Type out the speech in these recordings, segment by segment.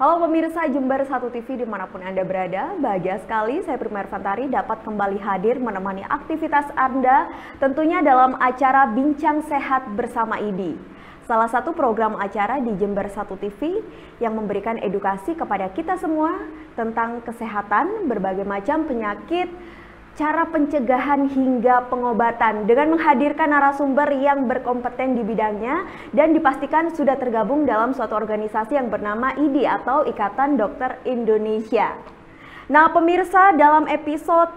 Halo pemirsa Jember 1 TV dimanapun Anda berada, bahagia sekali saya Prima Irfantari dapat kembali hadir menemani aktivitas Anda tentunya dalam acara Bincang Sehat bersama IDI. Salah satu program acara di Jember 1 TV yang memberikan edukasi kepada kita semua tentang kesehatan, berbagai macam penyakit, cara pencegahan hingga pengobatan dengan menghadirkan narasumber yang berkompeten di bidangnya dan dipastikan sudah tergabung dalam suatu organisasi yang bernama IDI atau Ikatan Dokter Indonesia. Nah pemirsa, dalam episode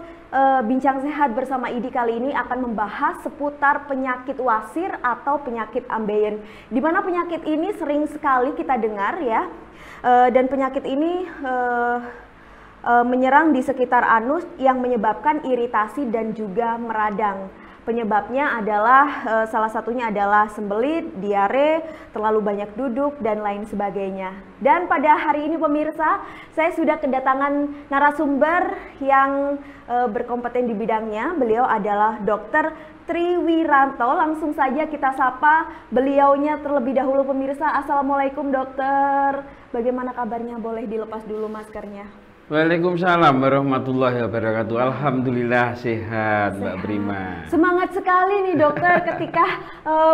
Bincang Sehat bersama IDI kali ini akan membahas seputar penyakit wasir atau penyakit ambeien, di mana penyakit ini sering sekali kita dengar ya, dan penyakit ini menyerang di sekitar anus yang menyebabkan iritasi dan juga meradang. Penyebabnya adalah salah satunya adalah sembelit, diare, terlalu banyak duduk dan lain sebagainya. Dan pada hari ini pemirsa, saya sudah kedatangan narasumber yang berkompeten di bidangnya. Beliau adalah Dr. Triwiranto. Langsung saja kita sapa beliaunya terlebih dahulu pemirsa. Assalamualaikum dokter. Bagaimana kabarnya? Boleh dilepas dulu maskernya. Waalaikumsalam warahmatullahi wabarakatuh. Alhamdulillah sehat, Mbak Prima. Semangat sekali nih dokter ketika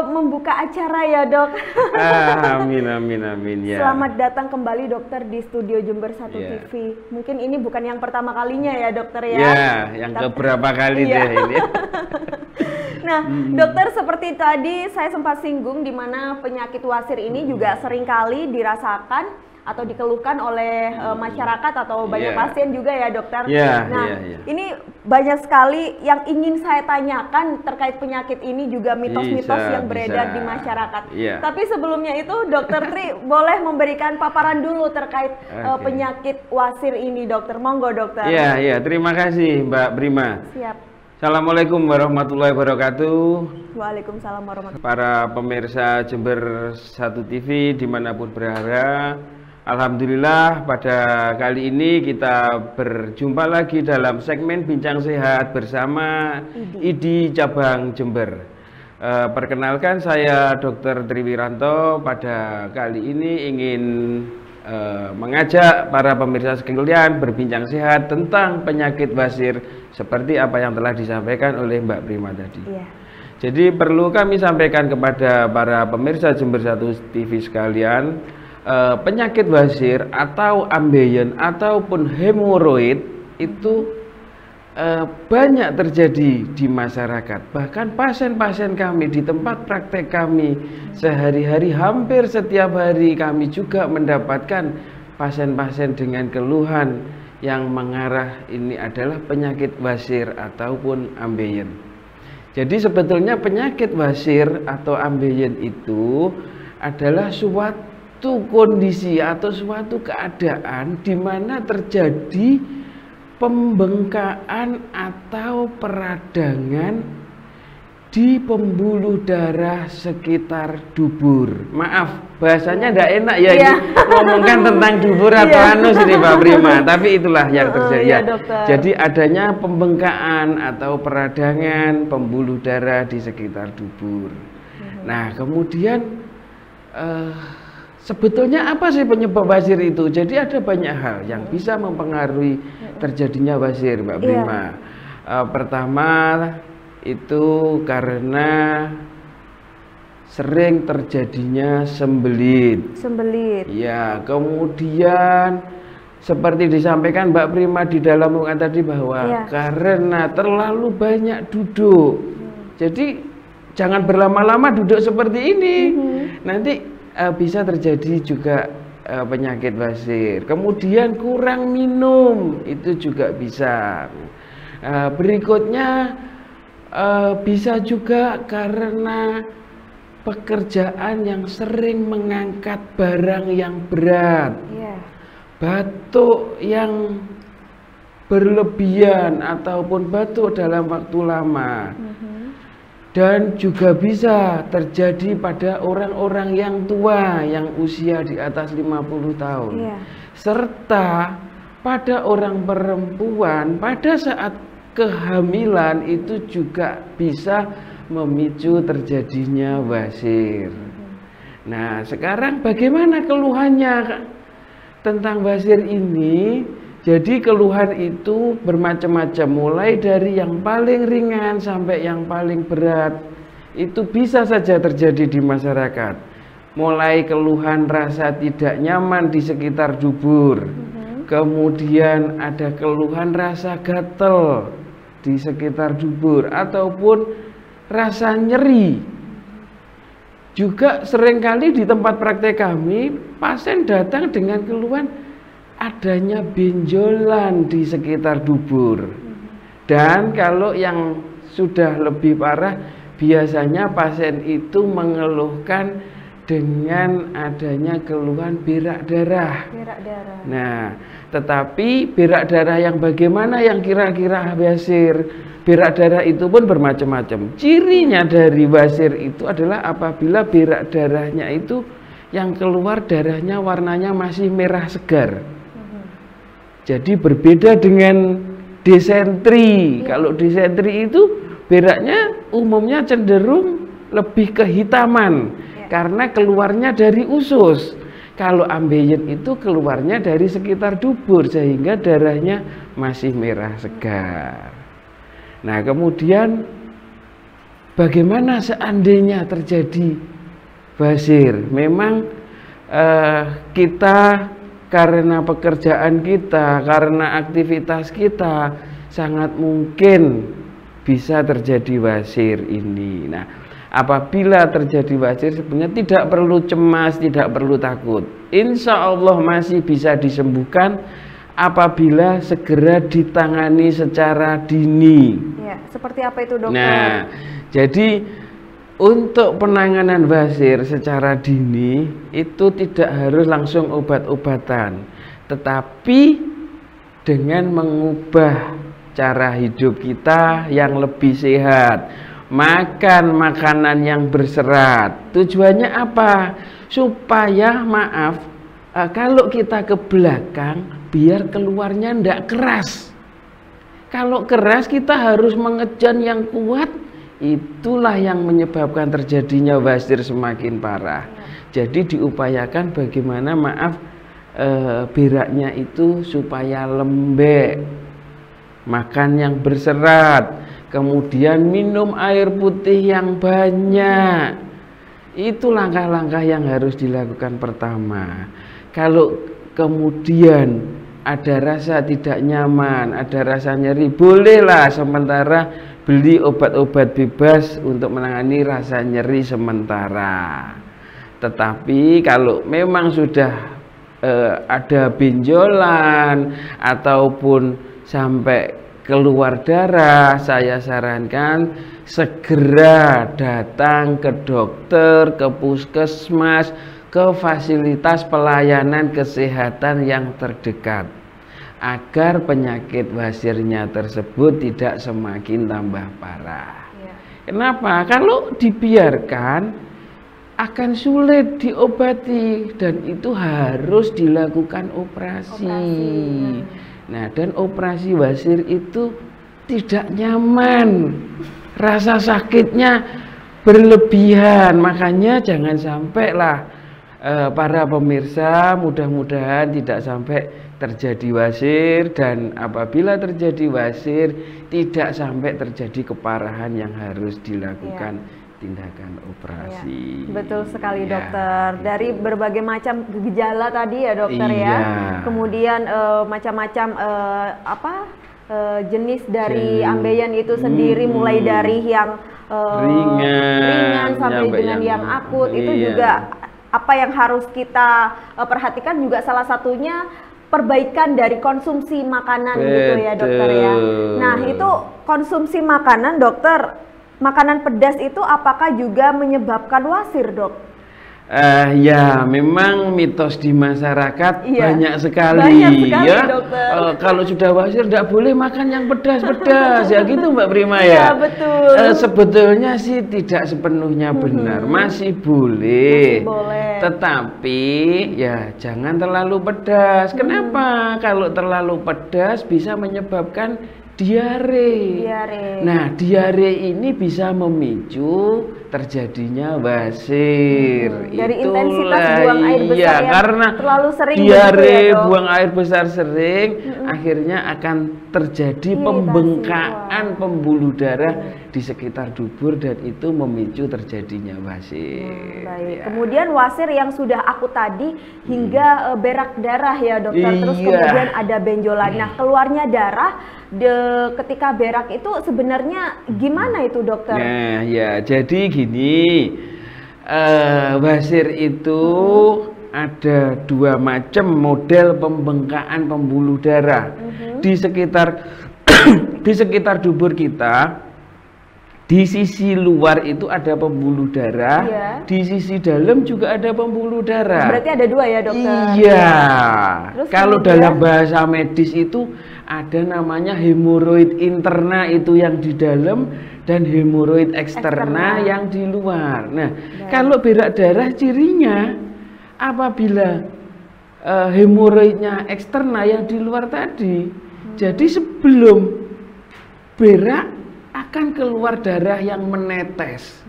membuka acara ya dok. Amin amin amin ya. Selamat datang kembali dokter di studio Jember 1 TV. Mungkin ini bukan yang pertama kalinya ya dokter ya. Ya, yang keberapa kali deh ini. Nah, dokter seperti tadi saya sempat singgung di mana penyakit wasir ini juga seringkali dirasakan atau dikeluhkan oleh masyarakat atau banyak pasien juga ya dokter. Ini banyak sekali yang ingin saya tanyakan terkait penyakit ini, juga mitos-mitos yang beredar di masyarakat. Tapi sebelumnya itu dokter Tri boleh memberikan paparan dulu terkait penyakit wasir ini dokter. Monggo dokter. Iya, terima kasih Mbak Prima. Siap. Assalamualaikum warahmatullahi wabarakatuh. Waalaikumsalam warahmatullahi wabarakatuh. Para pemirsa Jember 1 TV dimanapun berada, alhamdulillah pada kali ini kita berjumpa lagi dalam segmen Bincang Sehat bersama IDI Cabang Jember. Perkenalkan saya Dr. Triwiranto. Pada kali ini ingin mengajak para pemirsa sekalian berbincang sehat tentang penyakit wasir seperti apa yang telah disampaikan oleh Mbak Prima tadi. Jadi perlu kami sampaikan kepada para pemirsa Jember 1 TV sekalian, penyakit wasir atau ambeien ataupun hemoroid itu banyak terjadi di masyarakat. Bahkan pasien-pasien kami di tempat praktek kami sehari-hari, hampir setiap hari kami juga mendapatkan pasien-pasien dengan keluhan yang mengarah ini adalah penyakit wasir ataupun ambeien. Jadi sebetulnya penyakit wasir atau ambeien itu adalah suatu kondisi atau suatu keadaan di mana terjadi pembengkakan atau peradangan di pembuluh darah sekitar dubur. Maaf, bahasanya tidak enak ya ini ngomongkan tentang dubur atau anus ini Mbak Prima, tapi itulah yang terjadi. Jadi adanya pembengkakan atau peradangan pembuluh darah di sekitar dubur. Nah, kemudian sebetulnya apa sih penyebab wasir itu? Jadi ada banyak hal yang bisa mempengaruhi terjadinya wasir, Mbak Prima. Pertama itu karena sering terjadinya sembelit. Ya, kemudian seperti disampaikan Mbak Prima di dalam omongan tadi bahwa karena terlalu banyak duduk. Jadi jangan berlama-lama duduk seperti ini. Nanti bisa terjadi juga penyakit wasir. Kemudian kurang minum itu juga bisa. Berikutnya bisa juga karena pekerjaan yang sering mengangkat barang yang berat, batuk yang berlebihan ataupun batuk dalam waktu lama. Dan juga bisa terjadi pada orang-orang yang tua yang usia di atas 50 tahun. Serta pada orang perempuan pada saat kehamilan itu juga bisa memicu terjadinya wasir. Nah, sekarang bagaimana keluhannya? tentang basir ini, jadi keluhan itu bermacam-macam, mulai dari yang paling ringan sampai yang paling berat. Itu bisa saja terjadi di masyarakat. Mulai keluhan rasa tidak nyaman di sekitar dubur, kemudian ada keluhan rasa gatel di sekitar dubur, ataupun rasa nyeri. Juga seringkali di tempat praktek kami, pasien datang dengan keluhan adanya benjolan di sekitar dubur. Dan kalau yang sudah lebih parah, biasanya pasien itu mengeluhkan dengan adanya keluhan berak darah. Nah, tetapi berak darah yang bagaimana yang kira-kira basir? Berak darah itu pun bermacam-macam. Cirinya dari basir itu adalah apabila berak darahnya itu yang keluar darahnya warnanya masih merah segar. Jadi berbeda dengan disentri. Kalau disentri itu beraknya umumnya cenderung lebih kehitaman karena keluarnya dari usus. Kalau ambeien itu keluarnya dari sekitar dubur sehingga darahnya masih merah segar. Nah, kemudian bagaimana seandainya terjadi basir? Memang kita karena pekerjaan kita, karena aktivitas kita sangat mungkin bisa terjadi basir ini. Nah, apabila terjadi basir sebenarnya tidak perlu cemas, tidak perlu takut. Insya Allah masih bisa disembuhkan apabila segera ditangani secara dini. Ya, seperti apa itu, dokter? Nah, jadi untuk penanganan basir secara dini itu tidak harus langsung obat-obatan, tetapi dengan mengubah cara hidup kita yang lebih sehat, makan makanan yang berserat. Tujuannya apa? Supaya kalau kita ke belakang biar keluarnya ndak keras. Kalau keras kita harus mengejan yang kuat, itulah yang menyebabkan terjadinya basir semakin parah. Jadi diupayakan bagaimana beraknya itu supaya lembek, makan yang berserat, kemudian minum air putih yang banyak. Itu langkah-langkah yang harus dilakukan pertama. Kalau kemudian ada rasa tidak nyaman, ada rasa nyeri, bolehlah sementara beli obat-obat bebas untuk menangani rasa nyeri sementara. Tetapi kalau memang sudah ada benjolan ataupun sampai keluar darah, saya sarankan segera datang ke dokter, ke puskesmas, ke fasilitas pelayanan kesehatan yang terdekat agar penyakit basirnya tersebut tidak semakin tambah parah. Kenapa? Kalau dibiarkan akan sulit diobati dan itu harus dilakukan operasi. Nah, dan operasi basir itu tidak nyaman, rasa sakitnya berlebihan, makanya jangan sampai lah para pemirsa, mudah-mudahan tidak sampai terjadi basir, dan apabila terjadi basir tidak sampai terjadi keparahan yang harus dilakukan tindakan operasi. Betul sekali, dokter. Dari berbagai macam gejala tadi ya, dokter ya. Kemudian macam-macam jenis dari ambeien itu sendiri, mulai dari yang ringan sampai dengan yang akut. Itu juga apa yang harus kita perhatikan juga salah satunya perbaikan dari konsumsi makanan. Gitu ya, dokter ya. Nah, itu konsumsi makanan, dokter, makanan pedas itu apakah juga menyebabkan wasir, dok? Ya, memang mitos di masyarakat banyak sekali ya. Kalau sudah wasir tidak boleh makan yang pedas-pedas ya gitu, Mbak Prima ya. Iya, betul. Sebetulnya sih tidak sepenuhnya benar, masih boleh. Tetapi ya jangan terlalu pedas. Kenapa? Kalau terlalu pedas bisa menyebabkan diare. Diare. Nah, diare ini bisa memicu terjadinya basir. Dari Itulah, intensitas buang air besar iya, yang karena terlalu sering diare, begitu ya, Dok? buang air besar sering, akhirnya akan terjadi Iritasi, pembengkakan wah. pembuluh darah di sekitar dubur dan itu memicu terjadinya basir. Baik. Ya. Kemudian wasir yang sudah akut tadi hingga berak darah ya dokter. Terus Iya. kemudian ada benjolan. Nah keluarnya darah ketika berak itu sebenarnya gimana itu dokter? Nah, ya, jadi gini, basir itu ada dua macam model pembengkakan pembuluh darah di sekitar di sekitar dubur kita. Di sisi luar itu ada pembuluh darah, Iya. di sisi dalam juga ada pembuluh darah. Berarti ada dua ya dokter? Iya. Terus Kalau kemudian? dalam bahasa medis itu ada namanya hemoroid interna itu yang di dalam dan hemoroid eksterna Eksterna. yang di luar. Nah, kalau berak darah cirinya apabila hemoroidnya eksterna yang di luar tadi. Jadi sebelum berak akan keluar darah yang menetes.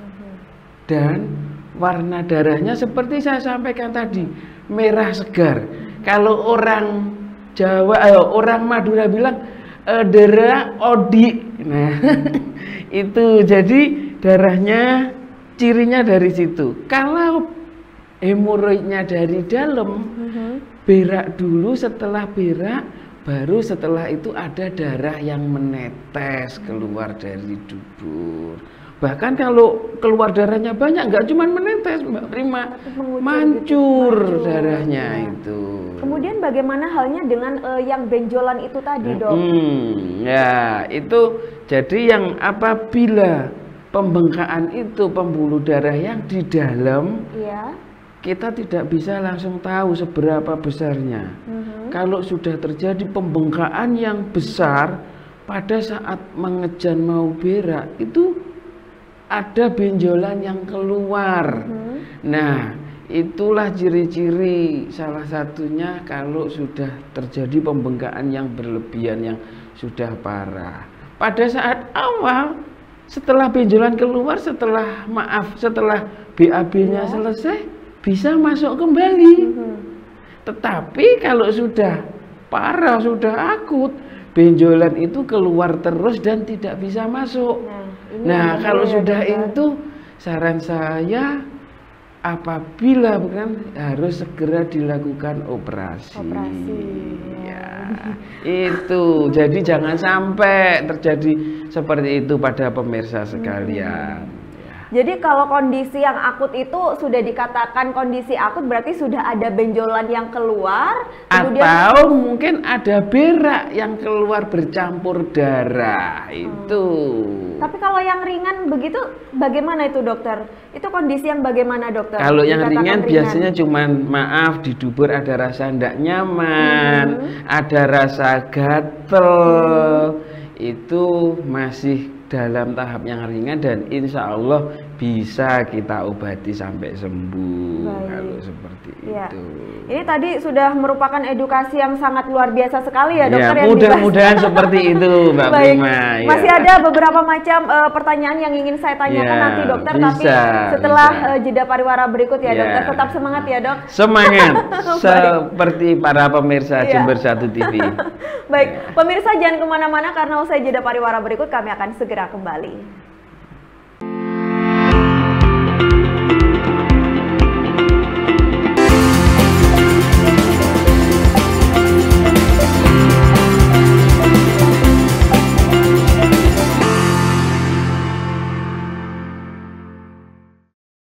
Dan warna darahnya seperti saya sampaikan tadi, merah segar. Kalau orang Jawa, orang Madura bilang darah odi. Nah, itu jadi darahnya cirinya dari situ. Kalau hemoroidnya dari dalam, berak dulu, setelah berak baru setelah itu ada darah yang menetes keluar dari dubur. Bahkan kalau keluar darahnya banyak, nggak cuma menetes, Mbak Prima, mancur darahnya itu. Kemudian bagaimana halnya dengan yang benjolan itu tadi, Dok? Ya, itu jadi yang apabila pembengkakan itu pembuluh darah yang di dalam, Iya. kita tidak bisa langsung tahu seberapa besarnya. Kalau sudah terjadi pembengkakan yang besar pada saat mengejan mau berak itu ada benjolan yang keluar. Nah, itulah ciri-ciri salah satunya kalau sudah terjadi pembengkakan yang berlebihan yang sudah parah. Pada saat awal setelah benjolan keluar, setelah BAB-nya selesai bisa masuk kembali. Tetapi kalau sudah parah, sudah akut, benjolan itu keluar terus dan tidak bisa masuk. Nah, kalau sudah itu saran saya apabila bukan harus segera dilakukan operasi. Ya, itu. Jadi jangan sampai terjadi seperti itu pada pemirsa sekalian. Jadi kalau kondisi yang akut itu sudah dikatakan kondisi akut berarti sudah ada benjolan yang keluar, kemudian atau mungkin ada berak yang keluar bercampur darah itu. Tapi kalau yang ringan begitu bagaimana itu dokter? Itu kondisi yang bagaimana dokter? Kalau yang Dikatakan ringan biasanya cuman maaf di dubur ada rasa tidak nyaman, ada rasa gatel, itu masih dalam tahap yang ringan dan insya Allah bisa kita obati sampai sembuh. Baik. Kalau seperti Ya. itu. Ini tadi sudah merupakan edukasi yang sangat luar biasa sekali ya dokter Ya, yang mudah-mudahan seperti itu Mbak Baik, Prima. Ya. masih ada beberapa macam pertanyaan yang ingin saya tanyakan Ya, nanti dokter, bisa, tapi setelah bisa. jeda pariwara berikut ya Ya. dokter. Tetap semangat ya dok. Semangat seperti para pemirsa Ya. Jember 1 TV. Baik, pemirsa jangan kemana-mana karena usai jeda pariwara berikut kami akan segera kembali.